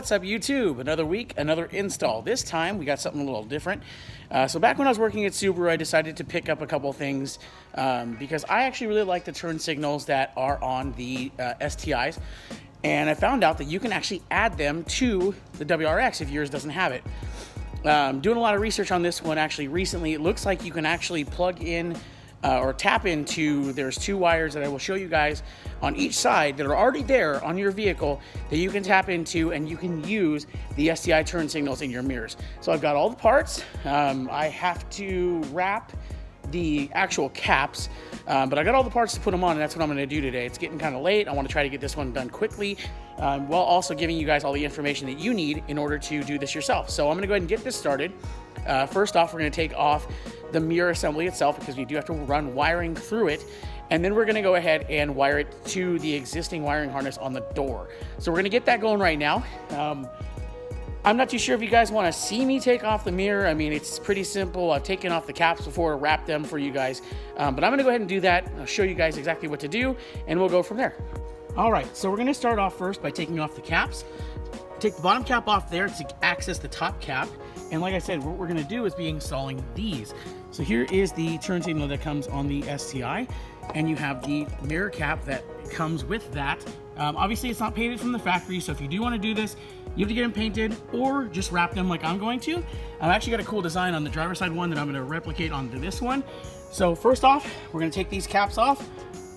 What's up, YouTube? Another week, another install. This time we got something a little different. So back when I was working at Subaru, I decided to pick up a couple things because I actually really like the turn signals that are on the STIs. And I found out that you can actually add them to the WRX if yours doesn't have it. Doing a lot of research on this one actually recently, it looks like you can actually plug in or tap into, there's two wires that I will show you guys on each side that are already there on your vehicle that you can tap into, and you can use the STI turn signals in your mirrors. So I've got all the parts. I have to wrap the actual caps, but I got all the parts to put them on, and that's what I'm going to do today. It's getting kind of late. I want to try to get this one done quickly, while also giving you guys all the information that you need in order to do this yourself. So I'm going to go ahead and get this started. First off, we're going to take off the mirror assembly itself because we do have to run wiring through it, and then we're going to go ahead and wire it to the existing wiring harness on the door. So we're going to get that going right now. I'm not too sure if you guys want to see me take off the mirror. I mean, it's pretty simple. I've taken off the caps before, wrapped them for you guys, but I'm going to go ahead and do that. I'll show you guys exactly what to do, and we'll go from there. All right, so we're going to start off first by taking off the caps. Take the bottom cap off there to access the top cap. And like I said, what we're going to do is be installing these. So here is the turn signal that comes on the STI, and you have the mirror cap that comes with that. Obviously, it's not painted from the factory, so if you do want to do this, you have to get them painted or just wrap them like I'm going to. I've actually got a cool design on the driver's side one that I'm going to replicate onto this one. So first off, we're going to take these caps off.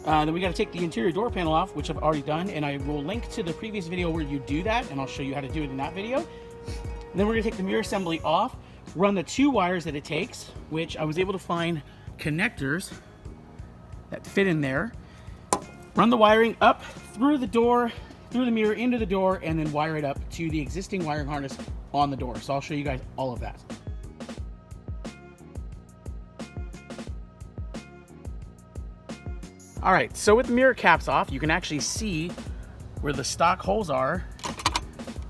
Then we got to take the interior door panel off, which I've already done, and I will link to the previous video where you do that, and I'll show you how to do it in that video. And then we're going to take the mirror assembly off, run the two wires that it takes, which I was able to find connectors that fit in there. Run the wiring up through the door, through the mirror, into the door, and then wire it up to the existing wiring harness on the door. So I'll show you guys all of that. All right, so with the mirror caps off, you can actually see where the stock holes are,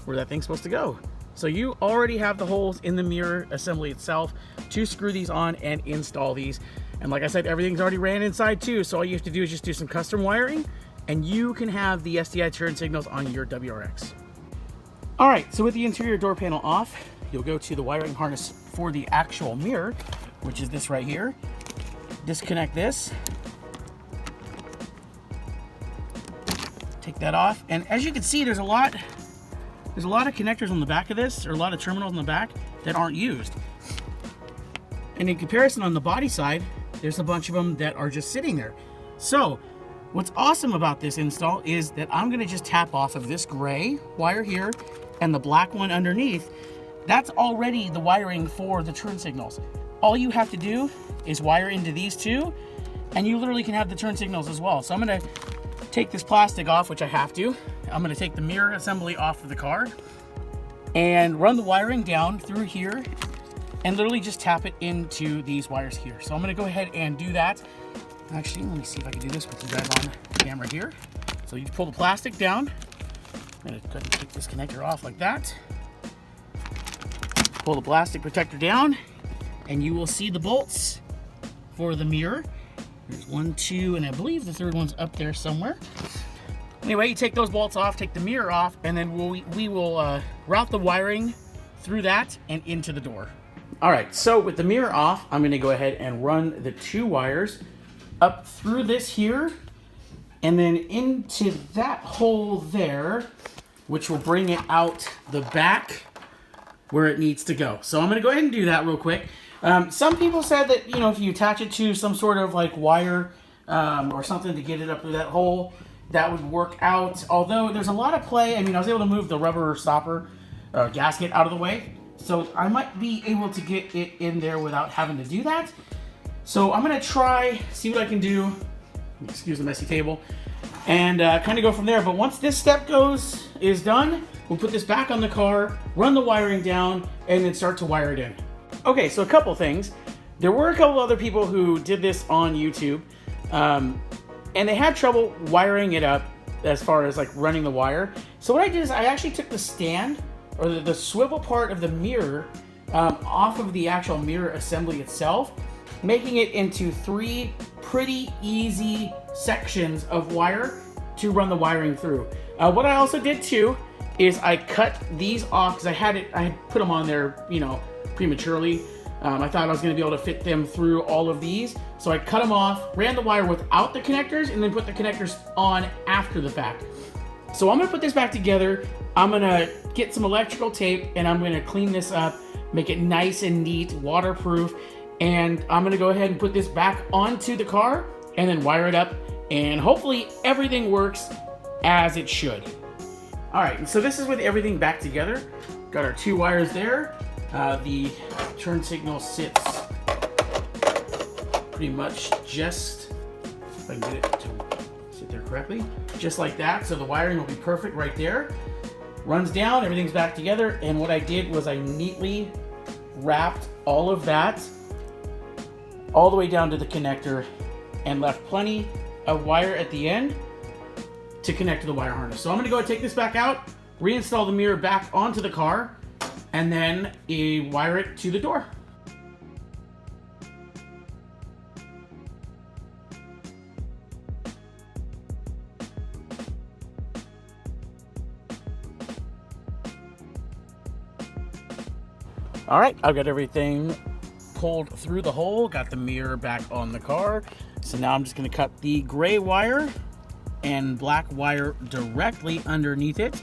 where that thing's supposed to go. So you already have the holes in the mirror assembly itself to screw these on and install these. And like I said, everything's already ran inside too, so all you have to do is just do some custom wiring, and you can have the STI turn signals on your WRX. All right, so with the interior door panel off, you'll go to the wiring harness for the actual mirror, which is this right here. Disconnect this. Take that off, and as you can see, there's a lot of connectors on the back of this, or a lot of terminals on the back that aren't used. And in comparison, on the body side, there's a bunch of them that are just sitting there. So what's awesome about this install is that I'm going to just tap off of this gray wire here and the black one underneath. That's already the wiring for the turn signals. All you have to do is wire into these two, and you literally can have the turn signals as well. So I'm going to take this plastic off, which I have to. I'm going to take the mirror assembly off of the car and run the wiring down through here and literally just tap it into these wires here. So I'm going to go ahead and do that. Actually, let me see if I can do this with you guys on camera here. So you pull the plastic down. I'm going to go ahead and take this connector off like that. Pull the plastic protector down, and you will see the bolts for the mirror. There's one, two, and I believe the third one's up there somewhere. Anyway, you take those bolts off, take the mirror off, and then we will route the wiring through that and into the door. All right, so with the mirror off, I'm going to go ahead and run the two wires up through this here and then into that hole there, which will bring it out the back where it needs to go. So I'm going to go ahead and do that real quick. Some people said that, you know, if you attach it to some sort of like wire or something to get it up through that hole, that would work out. Although there's a lot of play. I mean, I was able to move the rubber stopper gasket out of the way, so I might be able to get it in there without having to do that. So I'm gonna try, see what I can do. Excuse the messy table, and kind of go from there. But once this step is done, we'll put this back on the car, run the wiring down, and then start to wire it in. Okay, so a couple things. There were a couple other people who did this on YouTube, and they had trouble wiring it up as far as like running the wire. So what I did is I actually took the stand, or the swivel part of the mirror, off of the actual mirror assembly itself, making it into three pretty easy sections of wire to run the wiring through. What I also did too is I cut these off because I had put them on there, you know, prematurely. I thought I was going to be able to fit them through all of these. So I cut them off, ran the wire without the connectors, and then put the connectors on after the fact. So I'm going to put this back together. I'm going to get some electrical tape, and I'm going to clean this up, make it nice and neat, waterproof. And I'm going to go ahead and put this back onto the car and then wire it up. And hopefully everything works as it should. All right, so this is with everything back together. Got our 2 wires there. The turn signal sits pretty much just, if I can get it to sit there correctly, just like that. So the wiring will be perfect right there. Runs down, everything's back together. And what I did was I neatly wrapped all of that all the way down to the connector and left plenty of wire at the end to connect to the wire harness. So I'm gonna go and take this back out, reinstall the mirror back onto the car, and then wire it to the door. All right, I've got everything pulled through the hole, got the mirror back on the car. So now I'm just gonna cut the gray wire and black wire directly underneath it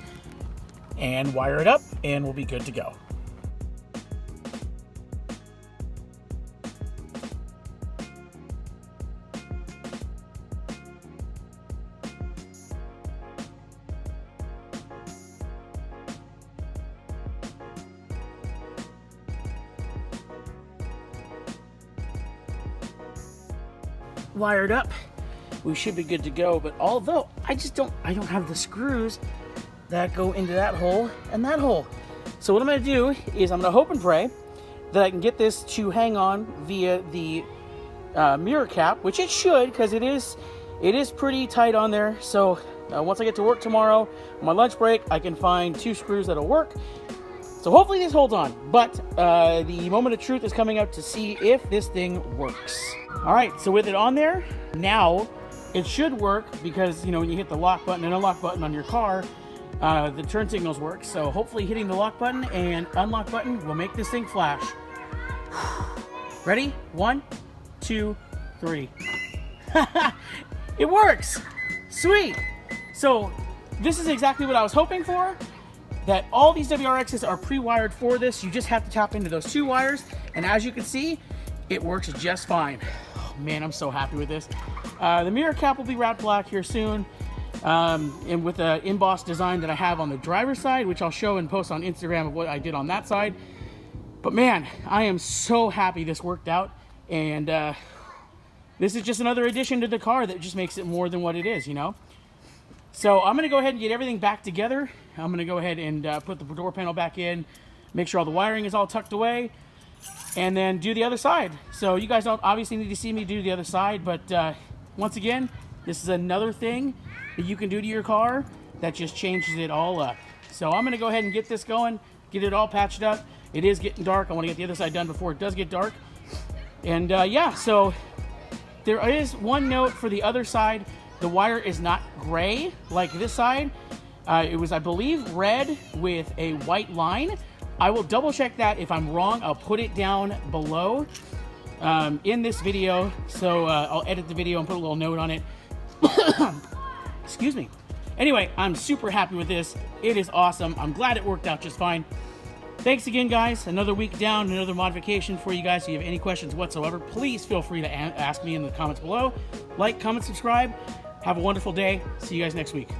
and wire it up, and we'll be good to go. Wired up, we should be good to go. But although I don't have the screws that go into that hole and that hole. So what I'm going to do is I'm going to hope and pray that I can get this to hang on via the mirror cap, which it should, because it is pretty tight on there. So once I get to work tomorrow on my lunch break, I can find 2 screws that'll work. So hopefully this holds on. But the moment of truth is coming up to see if this thing works. All right, so with it on there, now it should work, because, you know, when you hit the lock button and unlock button on your car, the turn signals work. So hopefully hitting the lock button and unlock button will make this thing flash. Ready? 1, 2, 3. It works. Sweet. So this is exactly what I was hoping for, that all these WRXs are pre-wired for this. You just have to tap into those 2 wires, and as you can see, it works just fine. Oh, man, I'm so happy with this. The mirror cap will be wrapped black here soon, and with the embossed design that I have on the driver's side, which I'll show and post on Instagram of what I did on that side. But man, I am so happy this worked out, and this is just another addition to the car that just makes it more than what it is, you know? So I'm going to go ahead and get everything back together. I'm going to go ahead and put the door panel back in, make sure all the wiring is all tucked away, and then do the other side. So you guys don't obviously need to see me do the other side, but once again, this is another thing that you can do to your car that just changes it all up. So I'm going to go ahead and get this going, get it all patched up. It is getting dark. I want to get the other side done before it does get dark. And yeah, so there is one note for the other side. The wire is not gray like this side. It was, I believe, red with a white line. I will double check that. If I'm wrong, I'll put it down below in this video. So I'll edit the video and put a little note on it. Excuse me. Anyway, I'm super happy with this. It is awesome. I'm glad it worked out just fine. Thanks again, guys. Another week down, another modification for you guys. If you have any questions whatsoever, please feel free to ask me in the comments below. Like, comment, subscribe. Have a wonderful day. See you guys next week.